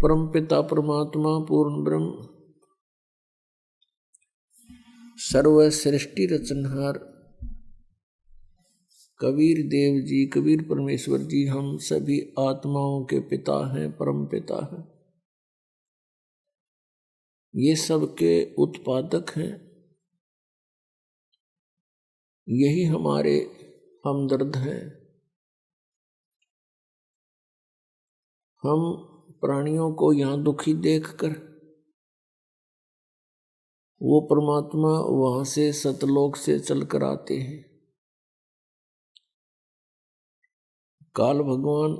परमपिता परमात्मा पूर्ण ब्रह्म सर्व सृष्टि रचनहार कबीर देव जी, कबीर परमेश्वर जी हम सभी आत्माओं के पिता हैं, परम पिता हैं। ये सबके उत्पादक हैं। यही हमारे हमदर्द हैं। हम प्राणियों को यहाँ दुखी देखकर वो परमात्मा वहां से सतलोक से चलकर आते हैं। काल भगवान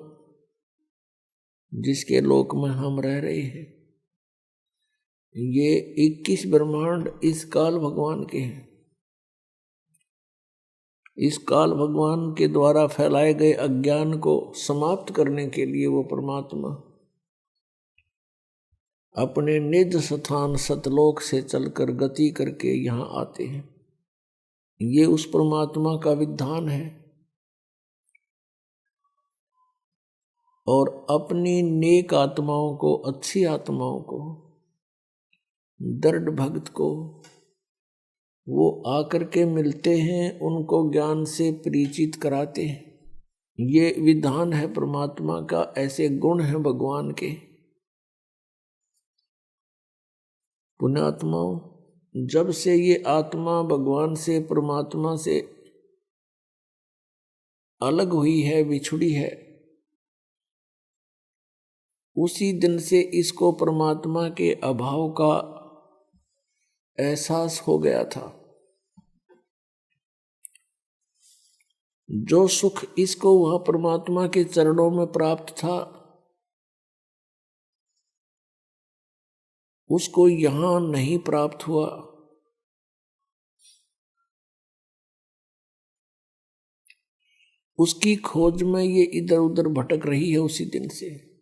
जिसके लोक में हम रह रहे हैं, ये 21 ब्रह्मांड इस काल भगवान के हैं। इस काल भगवान के द्वारा फैलाए गए अज्ञान को समाप्त करने के लिए वो परमात्मा अपने निज स्थान सतलोक से चलकर गति करके यहाँ आते हैं। ये उस परमात्मा का विधान है। और अपनी नेक आत्माओं को, अच्छी आत्माओं को, दृढ़ भक्त को वो आकर के मिलते हैं, उनको ज्ञान से परिचित कराते हैं। ये विधान है परमात्मा का। ऐसे गुण हैं भगवान के। पुण्यात्माओं, जब से ये आत्मा भगवान से, परमात्मा से अलग हुई है, बिछुड़ी है, उसी दिन से इसको परमात्मा के अभाव का एहसास हो गया था। जो सुख इसको वह परमात्मा के चरणों में प्राप्त था, उसको यहां नहीं प्राप्त हुआ। उसकी खोज में ये इधर उधर भटक रही है उसी दिन से।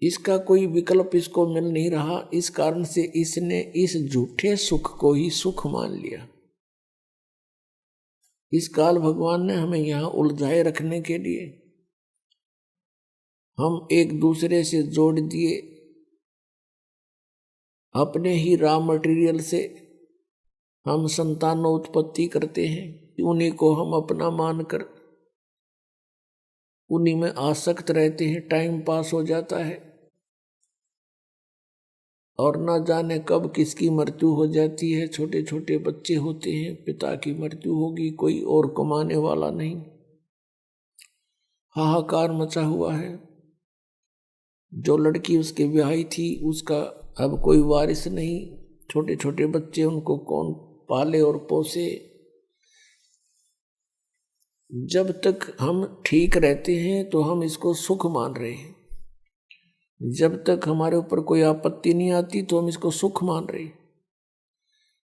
इसका कोई विकल्प इसको मिल नहीं रहा। इस कारण से इसने इस झूठे सुख को ही सुख मान लिया। इस काल भगवान ने हमें यहां उलझाए रखने के लिए हम एक दूसरे से जोड़ दिए। अपने ही रॉ मटेरियल से हम संतानोत्पत्ति करते हैं। उन्हीं को हम अपना मानकर उन्हीं में आसक्त रहते हैं। टाइम पास हो जाता है और ना जाने कब किसकी मृत्यु हो जाती है। छोटे छोटे बच्चे होते हैं, पिता की मृत्यु होगी, कोई और कमाने वाला नहीं। हाहाकार मचा हुआ है। जो लड़की उसके ब्याही थी, उसका अब कोई वारिस नहीं। छोटे छोटे बच्चे, उनको कौन पाले और पोसे। जब तक हम ठीक रहते हैं तो हम इसको सुख मान रहे हैं। जब तक हमारे ऊपर कोई आपत्ति नहीं आती तो हम इसको सुख मान रहे हैं।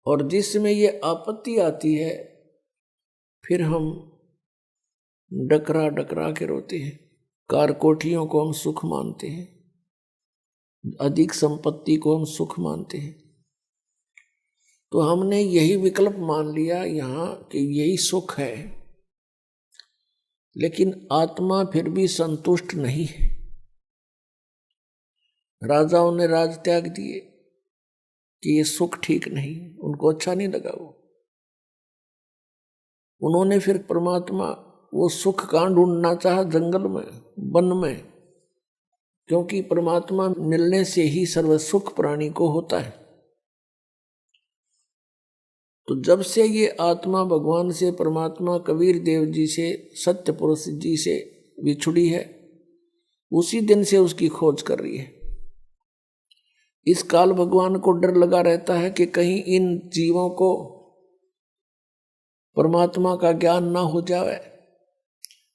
और जिसमें ये आपत्ति आती है, फिर हम डकरा डकरा के रोते हैं। कार कोठियों को हम सुख मानते हैं, अधिक संपत्ति को हम सुख मानते हैं। तो हमने यही विकल्प मान लिया यहाँ कि यही सुख है। लेकिन आत्मा फिर भी संतुष्ट नहीं है। राजाओं ने राज त्याग दिए कि ये सुख ठीक नहीं, उनको अच्छा नहीं लगा वो। उन्होंने फिर परमात्मा, वो सुख कहाँ ढूंढना चाहा? जंगल में, वन में। क्योंकि परमात्मा मिलने से ही सर्व सुख प्राणी को होता है। तो जब से ये आत्मा भगवान से, परमात्मा कबीर देव जी से, सत्य पुरुष जी से बिछुड़ी है, उसी दिन से उसकी खोज कर रही है। इस काल भगवान को डर लगा रहता है कि कहीं इन जीवों को परमात्मा का ज्ञान ना हो जाए।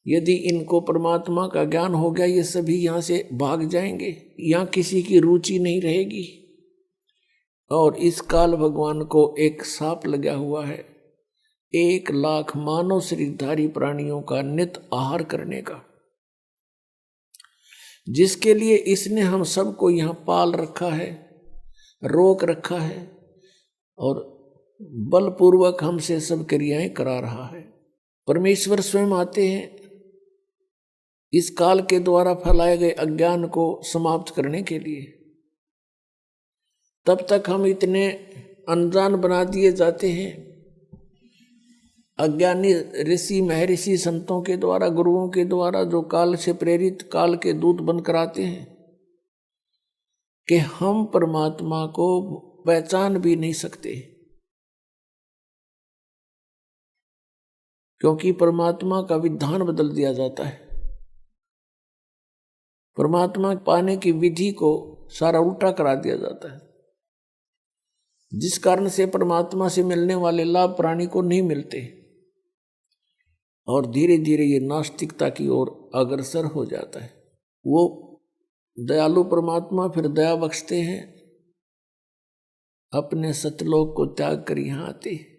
यदि इनको परमात्मा का ज्ञान हो गया, ये सभी यहाँ से भाग जाएंगे, यहाँ किसी की रुचि नहीं रहेगी। और इस काल भगवान को एक शाप लगा हुआ है, 1,00,000 मानव शरीरधारी प्राणियों का नित आहार करने का, जिसके लिए इसने हम सबको यहाँ पाल रखा है, रोक रखा है और बलपूर्वक हमसे सब क्रियाएं करा रहा है। परमेश्वर स्वयं आते हैं इस काल के द्वारा फैलाए गए अज्ञान को समाप्त करने के लिए। तब तक हम इतने अनजान बना दिए जाते हैं अज्ञानी ऋषि महर्षि संतों के द्वारा, गुरुओं के द्वारा, जो काल से प्रेरित काल के दूत बनकर आते हैं, कि हम परमात्मा को पहचान भी नहीं सकते, क्योंकि परमात्मा का विधान बदल दिया जाता है। परमात्मा पाने की विधि को सारा उल्टा करा दिया जाता है, जिस कारण से परमात्मा से मिलने वाले लाभ प्राणी को नहीं मिलते और धीरे धीरे ये नास्तिकता की ओर अग्रसर हो जाता है। वो दयालु परमात्मा फिर दया बख्शते हैं, अपने सतलोक को त्याग कर यहाँ आते हैं।